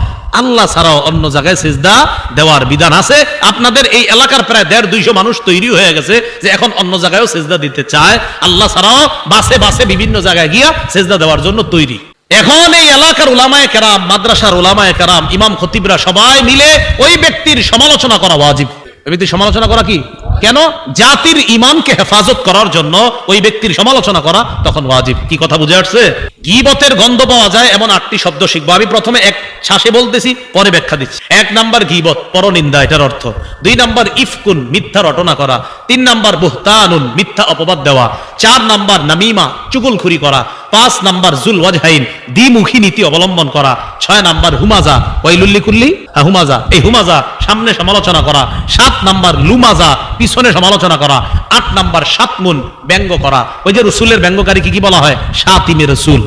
আল্লাহ ছাড়াও অন্য জায়গায় সিজদা দেওয়ার বিধান আছে। আপনাদের এই এলাকার প্রায় 150-200 মানুষ তৈরি হয়ে গেছে যে এখন অন্য জায়গায়ও সিজদা দিতে চায়, আল্লাহ ছাড়াও বাসে বাসে বিভিন্ন জায়গায় গিয়া সিজদা দেওয়ার জন্য তৈরি। এখন এই এলাকার উলামায়ে কেরাম, মাদ্রাসার উলামায়ে কেরাম, ইমাম খতিবরা সবাই মিলে ওই ব্যক্তির সমালোচনা করা ওয়াজিব। ওই ব্যক্তির সমালোচনা করা কি? কেন? জাতির ইমানকে হেফাজত করার জন্য ওই ব্যক্তির সমালোচনা করা তখন ওয়াজিব। কি কথা বুঝে আসছে? গীবতের গন্ধ পাওয়া যায় এমন 8টি শব্দ শিখবো। আমি প্রথমে এক শ্বাসে বলতেছি, পরে ব্যাখ্যা দিচ্ছি। 1 নাম্বার গীবত, পরনিন্দা, এটার অর্থ। 2 নাম্বার ইফকুন, মিথ্যা রটনা করা। 3 নাম্বার বুহতানুন, মিথ্যা অপবাদ দেওয়া। 4 নাম্বার নামিমা, চুগলখুরি করা। 5 নাম্বার জুল ওয়াজহাইন, দ্বিমুখী নীতি অবলম্বন করা। 6 নাম্বার হুমাজা, ওয়াইলুল লিকুল্লি হুমাজা, এই হুমাজা সামনে সমালোচনা করা। 7 নাম্বার লুমাজা, পিছনে সমালোচনা করা। 8 নাম্বার শাতমুন, ব্যঙ্গ করা। ওই যে রসুলের ব্যঙ্গকারী কি বলা হয়? শাতিমে রসুল।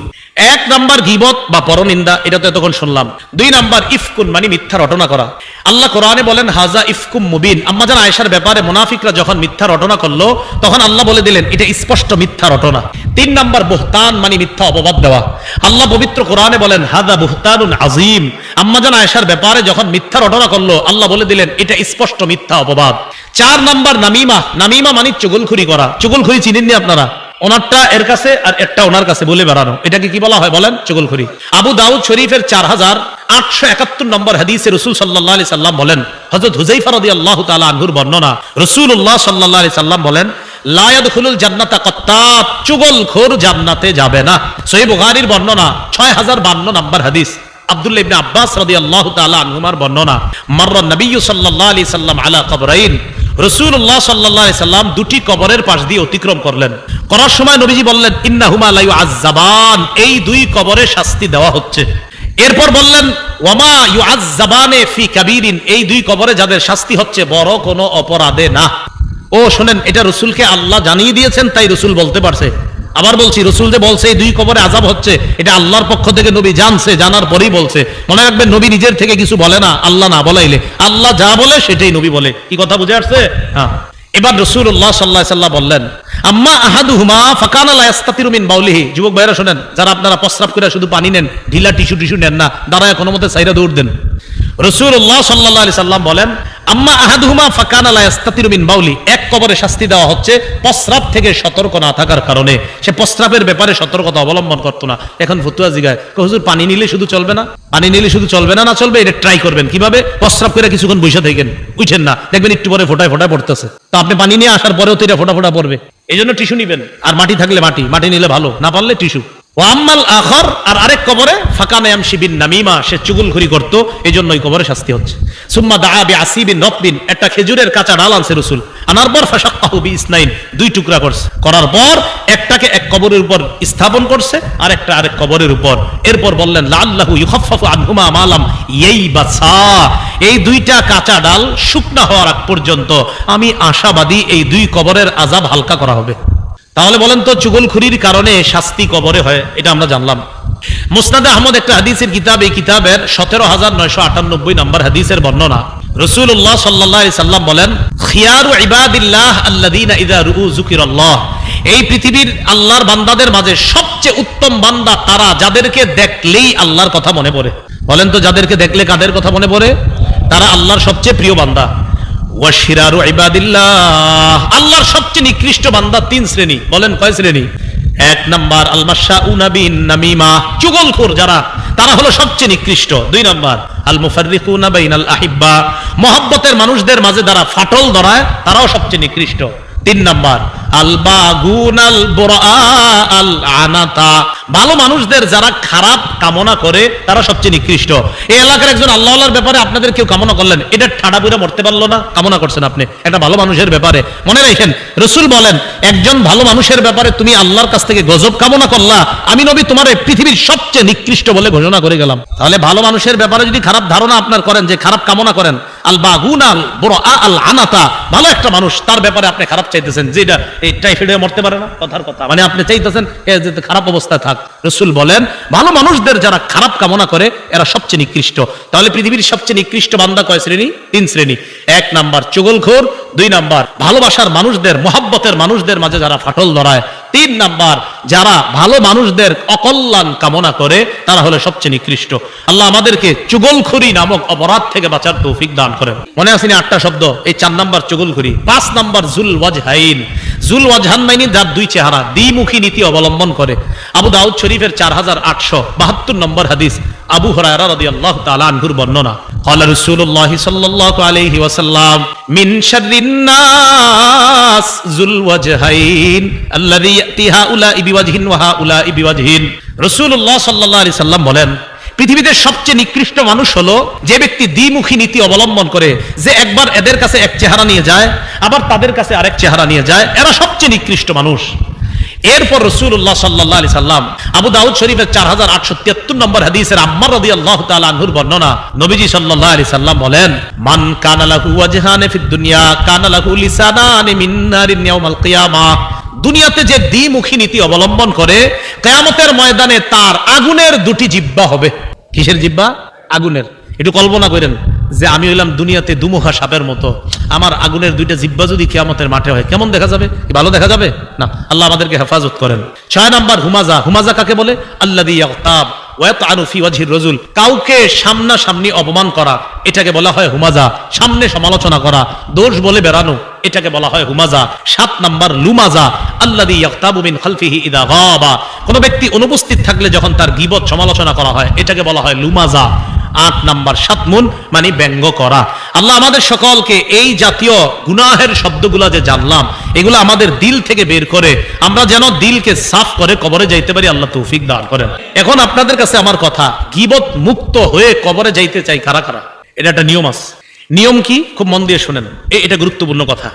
1 নাম্বার গীবত বা পরনিন্দা, এটা তো এতক্ষণ শুনলাম। 2 নাম্বার ইফকুন, মানে মিথ্যা রটনা করা। আল্লাহ কোরআনে বলেন হাজা ইফকুম মুবিন। আম্মা জান আয়েশার ব্যাপারে মুনাফিকরা যখন মিথ্যা রটনা করলো তখন আল্লাহ বলে দিলেন এটা স্পষ্ট মিথ্যা রটনা। 3 নাম্বার বুহতান, মানে মিথ্যা অপবাদ দেওয়া। আল্লাহ পবিত্র কোরআনে বলেন হাদা বুহতানুন আযীম। আম্মা জান আয়েশার ব্যাপারে যখন মিথ্যা রটনা করলো আল্লাহ বলে দিলেন এটা স্পষ্ট মিথ্যা অপবাদ। 4 নাম্বার নামিমা, নামিমা মানে চুগলখুরি করা। চুগলখুরি চিনেননি আপনারা? ওনারটা এর কাছে আর একটা ওনার কাছে বলে বেড়ানো, এটাকে কি বলা হয় বলেন? চুগলখুরি। আবু দাউদ শরীফের 4871 নম্বর হাদিসে রাসূল সাল্লাল্লাহু আলাইহি সাল্লাম বলেন, হযরত হুযায়ফা রাদিয়াল্লাহু তাআলা আনহুর বর্ণনা, রাসূলুল্লাহ সাল্লাল্লাহু আলাইহি সাল্লাম বলেন লা ইয়াদখুলুল জান্নাতা কাত্তাব, চুগলখোর জান্নাতে যাবে না। সহিহ বুখারীর বর্ণনা 6052 নম্বর হাদিস। আব্দুল্লাহ ইবনে আব্বাস রাদিয়াল্লাহু তাআলা আনহুমার বর্ণনা, মাররা নবী সাল্লাল্লাহু আলাইহি সাল্লাম আলা কবরাইন, রাসূলুল্লাহ সাল্লাল্লাহু আলাইহি সাল্লাম 2টি কবরের পাশ দিয়ে অতিক্রম করলেন। করার সময় নবীজি বললেন ইন্নাহুমা লা ইউআযযাবান, এই 2 কবরে শাস্তি দেওয়া হচ্ছে। এরপর বললেন ওয়ামা ইউআযযাবানে ফি কাবীরিন, এই 2 কবরে যাদের শাস্তি হচ্ছে বড় কোনো অপরাধে না। ও শোনেন, এটা রসুলকে আল্লাহ জানিয়ে দিয়েছেন, তাই রসুল বলতে পারছে। আবার বলছি, রসুল যে বলছে এই দুই কবরে আযাব হচ্ছে, এটা আল্লাহর পক্ষ থেকে নবী জানছে, জানার পরেই বলছে। মনে রাখবেন, নবী নিজের থেকে কিছু বলে না, আল্লাহ না বলাইলে। আল্লাহ যা বলে সেটাই নবী বলে। কি কথা বুঝে আসছে? হ্যাঁ। এবার রাসূলুল্লাহ সাল্লাল্লাহু আলাইহি ওয়াসাল্লাম বললেন, আম্মা আহাদুহুমা ফাকানা লা ইস্তাতিরু মিন বাউলিহি। যুবক ভাইরা শোনেন, যারা আপনারা প্রস্রাব করে শুধু পানি নেন, ঢিলা টিস্যু নেন না, দাঁড়ায় কোনো মতে সাইরা দৌড় দেন। রাসূলুল্লাহ সাল্লাল্লাহু আলাইহি সাল্লাম বলেন, আম্মা আহাদুহুমা ফাকানা লা ইস্তাতিরু মিন বাউলি। এক কবরে শাস্তি দেওয়া হচ্ছে প্রস্রাব থেকে সতর্ক না থাকার কারণে। সে প্রস্রাবের ব্যাপারে সতর্কতা অবলম্বন করতো না। এখন ফতুয়া জিগায়, হুজুর পানি নিলে শুধু চলবে না? পানি নিলে শুধু চলবে না, না চলবে, এটা ট্রাই করবেন। কিভাবে? প্রস্রাব করে কিছুক্ষণ বসে থাকেন, উঠেন না, দেখবেন একটু পরে ফোটায় ফোটায় পড়তেছে। তো আপনি পানি নিয়ে আসার পরেও তো এটা ফোটা ফোটা পড়বে। এই জন্য টিস্যু নিবেন, আর মাটি থাকলে মাটি নিলে ভালো, না পারলে টিস্যু। ওয়াম্মাল আখর, আর আরেক কবরে ফাকানা ইয়ামশি বিন নামিমা, সে চুগলখড়ি করত, এই জন্য এই কবরে শাস্তি হচ্ছে। সুম্মা দাআ বিআসিবিন নতবিন, একটা খেজুরের কাঁচা ডাল আনছে রাসূল, আনার পর ফাশাক্কাহু বিইসনাইন, দুই টুকরা করছে, করার পর একটাকে এক কবরের উপর স্থাপন করছে, আর একটা আরেক কবরের উপর। এরপর বললেন, লাআল্লাহু ইউখাফফাফু আনহুমা মালাম ইয়াইবাসা, এই দুইটা কাঁচা ডাল শুকনা হওয়ার আগ পর্যন্ত আমি আশাবাদী এই দুই কবরের আযাব হালকা করা হবে। তাহলে বলেন তো, চুগলখড়ির কারণে শাস্তি কবরে হয়, এটা আমরা জানলাম। মুসনাদে আহমদ একটা হাদিসের কিতাব, এই কিতাবের 17998 নম্বর হাদিসের বর্ণনা। রাসূলুল্লাহ সাল্লাল্লাহু আলাইহি সাল্লাম বলেন, খিয়ারু ইবাদিল্লাহ আল্লাযীনা ইযা রুউ যুকিরাল্লাহ, এই পৃথিবীর আল্লাহর বান্দাদের মাঝে সবচেয়ে উত্তম বান্দা তারা যাদেরকে দেখলেই আল্লাহর কথা মনে পড়ে। বলেন তো, যাদেরকে দেখলে কাদের কথা মনে পড়ে? তারা আল্লাহর সবচেয়ে প্রিয় বান্দা। ওয়াশিরারু ইবাদিল্লাহ, আল্লাহর সবচেয়ে নিকৃষ্ট বান্দা তিন শ্রেণী। বলেন কয় শ্রেণী? এক নাম্বার আল মাশাউনা বিন নামিমা, চুগলখোর যারা, তারা হলো সবচেয়ে নিকৃষ্ট। দুই নাম্বার আল মুফাররিকুনা বাইনাল আহিব্বা, মহব্বতের মানুষদের মাঝে যারা ফাটল ধরায়, তারাও সবচেয়ে নিকৃষ্ট। তিন নাম্বার আল বাগুনাল বুরা আল আনাতা, ভালো মানুষদের যারা খারাপ কামনা করে তারা সবচেয়ে নিকৃষ্ট। এই এলাকার একজন আল্লাহর ব্যাপারে আপনাদের কেউ কামনা করলেন, এটা ঠাড়া পুরা মরতে পারলো না, কামনা করছেন আপনি একটা ভালো মানুষের ব্যাপারে। মনে রাখেন, রাসূল বলেন, একজন ভালো মানুষের ব্যাপারে তুমি আল্লাহর কাছ থেকে গজব কামনা করলা, আমি নবী তোমার পৃথিবীর সবচেয়ে নিকৃষ্ট বলে ঘোষণা করে গেলাম। তাহলে ভালো মানুষের ব্যাপারে যদি খারাপ ধারণা আপনার করেন, যে খারাপ কামনা করেন, আল বাগুনাল বুরা আল আনাতা, ভালো একটা মানুষ, তার ব্যাপারে আপনি খারাপ চাইতেছেন, যে এটা এই টাইফয়েডে মরতে পারে না, কথার কথা, মানে আপনি চাইতেছেন খারাপ অবস্থায় থাক। রাসূল বলেন, ভালো মানুষদের যারা খারাপ কামনা করে এরা সবচেয়ে নিকৃষ্ট। তাহলে পৃথিবীর সবচেয়ে নিকৃষ্ট বান্দা কয় শ্রেণী? তিন শ্রেণী। এক নাম্বার চুগলখোর, দুই নাম্বার ভালোবাসার মানুষদের, মহব্বতের মানুষদের মাঝে যারা ফাটল ধরায়, তিন নাম্বার যারা ভালো মানুষদের অকল্যাণ কামনা করে, তারা হলো সবচেয়ে নিকৃষ্ট। আল্লাহ আমাদেরকে চুগলখড়ি নামক অপরাধ থেকে বাঁচার তৌফিক দান করেন। মনে আসেনি 8টা শব্দ? এই 4 নাম্বার চুগলখড়ি। 5 নাম্বার জুল ওয়াজহাইন, জুল ওয়াজহান মানে যার দুই চেহারা, দ্বিমুখী নীতি অবলম্বন করে। আবু দাউদ শরীফের 4872 নম্বর হাদিস, আবু হুরায়রা রাদিয়াল্লাহু তাআলা আনহুর বর্ণনা। ক্বালা রাসূলুল্লাহ সাল্লাল্লাহু আলাইহি ওয়াসাল্লাম, মিন শাররিন নাস জুল ওয়াজহাইন আল্লাযী ইয়াতি হাউলাই বিওয়াজহিন ওয়া হাউলাই বিওয়াজহিন। রাসূলুল্লাহ সাল্লাল্লাহু আলাইহি সাল্লাম বলেন, পৃথিবীতে সবচেয়ে নিকৃষ্ট মানুষ হলো যে ব্যক্তি দ্বিমুখী নীতি অবলম্বন করে, যে একবার এদের কাছে এক চেহারা নিয়ে যায়, আবার তাদের কাছে আরেক চেহারা নিয়ে যায়, এরা সবচেয়ে নিকৃষ্ট মানুষ। এরপর রাসূলুল্লাহ সাল্লাল্লাহু আলাইহি সাল্লাম আবু দাউদ শরীফের 4873 নম্বর হাদিসের আম্মার রাদিয়াল্লাহু তাআলা আনহুর বর্ণনা, নবীজি সাল্লাল্লাহু আলাইহি সাল্লাম বলেন, মান কানা লাহু ওয়াজহানে ফিদ দুনিয়া কানা লাহু লিসানানি মিন নারিন ইয়াউমাল কিয়ামাহ। দুনিয়াতে যে দ্বিমুখী নীতি অবলম্বন করে, কিয়ামতের ময়দানে তার আগুনের দুটি জিহ্বা হবে। কিসের জিহ্বা? আগুনের। একটু কল্পনা করেন যে আমি হইলাম দুনিয়াতে দুমুখা সাপের মতো, আমার আগুনের দুইটা জিহ্বা যদি কিয়ামতের মাঠে হয়, কেমন দেখা যাবে? ভালো দেখা যাবে না। আল্লাহ আমাদেরকে হেফাজত করেন। 6 নাম্বার হুমাজা। হুমাজা কাকে বলে? আল্লাযী ইয়াগতাব ওয়া ইয়াতআনু ফি ওয়াজহির রাজুল, কাউকে সামনাসামনি অপমান করা, এটাকে বলা হয় হুমাজা। সামনে সমালোচনা করা, দোষ বলে বেরানো, এটাকে বলা হয় হুমাজা। 7 নাম্বার লুমাজা। আল্লাযী ইয়াগতাবু মিন খালফিহি ইযা গাবা, কোন ব্যক্তি অনুপস্থিত থাকলে যখন তার গীবত সমালোচনা করা হয়, এটাকে বলা হয় লুমাজা। 8 নাম্বার শাতমুন, মানে ব্যঙ্গ করা। আল্লাহ আমাদের সকলকে এই জাতীয় গুনাহের শব্দগুলো যে জানলাম, এগুলো আমাদের দিল থেকে বের করে আমরা যেন দিলকে সাফ করে কবরে যাইতে পারি, আল্লাহ তৌফিক দান করেন। এখন আপনাদের কাছে আমার কথা, গীবত মুক্ত হয়ে কবরে যাইতে চাই কারা কারা? এটা একটা নিয়ম আছে। নিয়ম কি? খুব মন দিয়ে শুনেন, এটা গুরুত্বপূর্ণ কথা।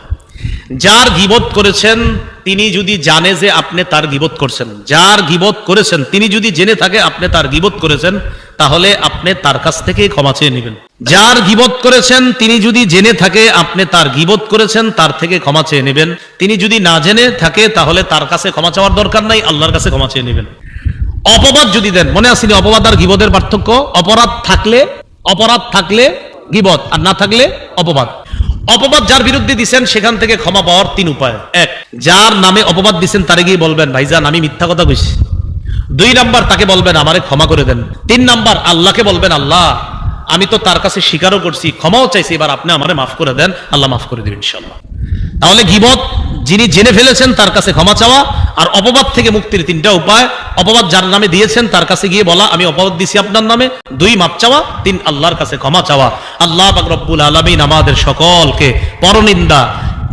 যার গীবত করেছেন তিনি যদি জানে যে আপনি তার গীবত করছেন, যার গীবত করেছেন তিনি যদি জেনে থাকে আপনি তার গীবত করেছেন, তাহলে আপনি তার কাছ থেকে ক্ষমা চেয়ে নেবেন। যার গীবত করেছেন তিনি যদি জেনে থাকে আপনি তার গীবত করেছেন, তার থেকে ক্ষমা চেয়ে নেবেন। তিনি যদি না জেনে থাকে তাহলে তার কাছে ক্ষমা চাওয়ার দরকার নাই, আল্লাহর কাছে ক্ষমা চেয়ে নেবেন। অপবাদ যদি দেন, মনে আসেনি অপবাদ আর গীবতের পার্থক্য? অপরাধ থাকলে গীবত, আর না থাকলে অপবাদ। অপবাদ যার বিরুদ্ধে দিচ্ছেন সেখান থেকে ক্ষমা পাওয়ার তিন উপায়। এক, যার নামে অপবাদ দিচ্ছেন তারে গিয়ে বলবেন ভাইজান আমি মিথ্যা কথা কইছি। 2 নাম্বার, তাকে বলবেন আমারে ক্ষমা করে দেন। 3 নাম্বার, আল্লাহকে বলবেন আল্লাহ আমি তো তার কাছে স্বীকারও করছি, ক্ষমাও চাইছি, এবার আপনি আমারে মাফ করে দেন, আল্লাহ মাফ করে দিবেন ইনশাআল্লাহ। তাহলে গীবত যিনি জেনে ফেলেছেন তার কাছে ক্ষমা চাওয়া, আর অপবাদ থেকে মুক্তির 3টা উপায়। অপবাদ যার নামে দিয়েছেন তার কাছে গিয়ে বলা আমি অপবাদ দিছি আপনার নামে, 2 মাপ চাওয়া, 3 আল্লাহর কাছে ক্ষমা চাওয়া। আল্লাহ পাক রব্বুল আলামিন আমাদের সকলকে পরনিন্দা,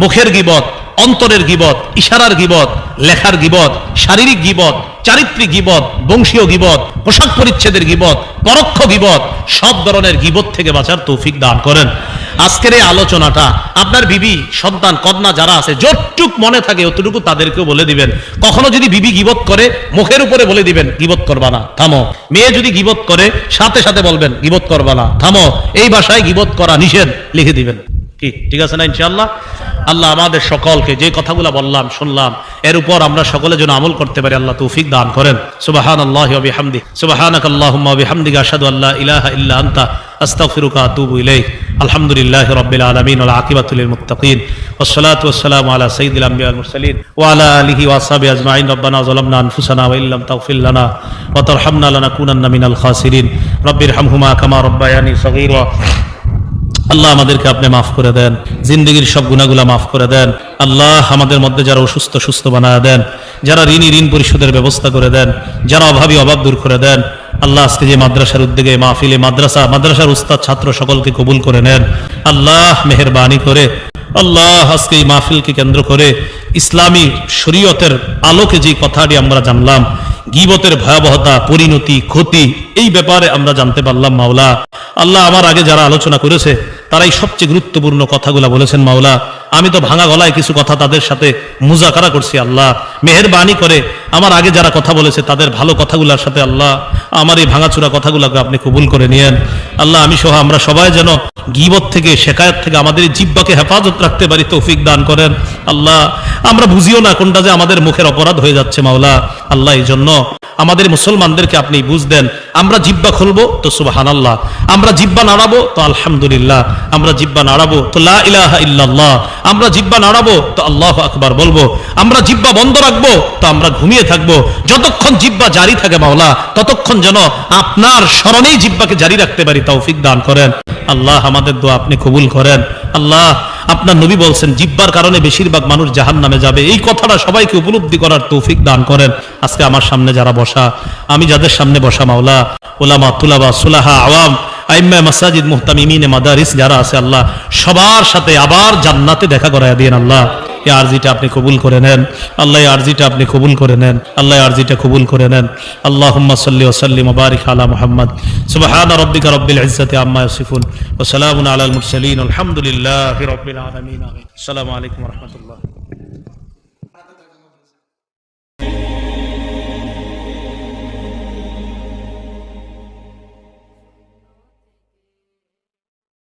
মুখের গীবত, অন্তরের গীবত, ইশারার গীবত, লেখার গীবত, শারীরিক গীবত, চারিত্রিক গীবত, বংশীয় গীবত, পোশাক পরিচ্ছেদের গীবত, পরোক্ষ গীবত, সব ধরনের গীবত থেকে বাঁচার তৌফিক দান করেন। আজকের এই আলোচনাটা আপনার বিবি, সন্তান, কন্যা যারা আছে যতটুক মনে থাকে অতটুকু তাদেরকেও বলে দিবেন। কখনো যদি বিবি গীবত করে মুখের উপরে বলে দিবেন গীবত করবা না, থামো। মেয়ে যদি গীবত করে সাথে সাথে বলবেন গীবত করবা না, থামো। এই ভাষায় গীবত করা নিষেধ, লিখে দিবেন। কি ঠিক আছে না ইনশাআল্লাহ? আল্লাহ আমাদের সকলকে যে কথাগুলো বললাম শুনলাম এর উপর আমরা সকলে যেন আমল করতে পারি আল্লাহ তৌফিক দান করেন। সুবহানাল্লাহি ওয়া বিহামদিহি, সুবহানাকাল্লাহুম্মা ওয়া বিহামদিকা আশহাদু আল্লা ইলাহা ইল্লা আনতা আস্তাগফিরুকা ওয়া আতুবু ইলাইক। আলহামদুলিল্লাহি রাব্বিল আলামিন ওয়াল আকিবাতু লিল মুত্তাকিন ওয়াসসালাতু ওয়াসসালামু আলা সাইয়্যিদিল আমবিয়া ওয়াল মুরসালিন ওয়া আলা আলিহি ওয়া আসহাবিহি আজমাইন। রব্বানা যালামনা আনফুসানা ওয়া ইল্লাম তাগফির লানা ওয়া তারহামনা লানাকুনান্না মিনাল খাসিরিন। রাব্বিরহামহুমা কামা রাব্বায়ানি সগীরা। আল্লাহ আমাদেরকে আপনি মাফ করে দেন, জিন্দগির সব গুনাহগুলো মাফ করে দেন। আল্লাহ আমাদের মধ্যে যারা অসুস্থ সুস্থ বানায় দেন, যারা ঋণী ঋণ পরিশোধের ব্যবস্থা করে দেন, যারা অভাবী অভাব দূর করে দেন। আল্লাহ আজকে যে মাদ্রাসার উদ্যোগে মাহফিলে মাদ্রাসার উস্তাদ ছাত্র সকলকে কবুল করে নেন। আল্লাহ মেহেরবানি করে আল্লাহ আজকে এই মাহফিলকে কেন্দ্র করে ইসলামী শরীয়তের আলোকে যে কথাটি আমরা জানলাম, গীবতের ভয়াবহতা, পরিণতি, ক্ষতি, এই ব্যাপারে আমরা জানতে পারলাম মাওলা। আল্লাহ আমার আগে যারা আলোচনা করেছে তারাই সবচেয়ে গুরুত্বপূর্ণ কথাগুলো বলেছেন মাওলা। আমি তো ভাঙা গলায় কিছু কথা তাদের সাথে মুজাকারা করছি। আল্লাহ মেহেরবানি করে আমার আগে যারা কথা বলেছে তাদের ভালো কথাগুলোর সাথে আল্লাহ আমার এই ভাঙাচুরা কথাগুলোকে আপনি কবুল করে নিয়েন। আল্লাহ আমি সহ আমরা সবাই যেন গীবত থেকে, শেকায়ত থেকে আমাদের এই জিহ্বাকে হেফাজত রাখতে পারি, তৌফিক দান করেন। আল্লাহ আমরা বুঝিও না কোনটা যে আমাদের মুখের অপরাধ হয়ে যাচ্ছে মাওলা। আল্লাহ এই জন্য আমাদের মুসলমানদেরকে আপনি বুঝ দেন। আমরা জিহ্বা খুলবো তো সুবহানাল্লাহ, আমরা জিহ্বা নাড়াবো তো আলহামদুলিল্লাহ, আমরা জিহ্বা নাড়াবো তো লা ইলাহা ইল্লাল্লাহ, আমরা জিহ্বা নাড়াবো তো আল্লাহু আকবার বলবো, আমরা জিহ্বা বন্ধ রাখবো তো আমরা ঘুমিয়ে থাকবো। যতক্ষণ জিহ্বা জারি থাকে মাওলা ততক্ষণ যেন আপনার স্মরণেই জিহ্বাকে জারি রাখতে পারি, তৌফিক দান করেন। আল্লাহ আমাদের দোয়া আপনি কবুল করেন। আল্লাহ আপনার নবী বলছেন জিহ্বার কারণে বেশিরভাগ মানুষ জাহান্নামে যাবে, এই কথাটা সবাইকে উপলব্ধি করার তৌফিক দান করেন। আজকে আমার সামনে যারা বসা, আমি যাদের সামনে বসা মাওলা, উলামা, তুলাবা, সুলাহা, আওয়াম, আইম্মা মাসাজিদ, মুহতামিমিনে মাদারিস যারা আছে আল্লাহ সবার সাথে আবার জান্নাতে দেখা করায় দিন। আল্লাহ এই আরজিটা আপনি কবুল করে নেন। আল্লাহ এই আরজিটা আপনি কবুল করে নেন। আল্লাহ এই আরজিটা কবুল করে নেন। আল্লাহুম্মা সাল্লি ওয়া সাল্লিম ওয়া বারিক আলা মুহাম্মদ। সুবহানা রাব্বিকা রাব্বিল ইজ্জাতি আম্মা ইয়াসিফুন ওয়া সালামুন আলাল মুরসালিন। আলহামদুলিল্লাহি রাব্বিল আলামিন। আসসালামু আলাইকুম ওয়া রাহমাতুল্লাহ।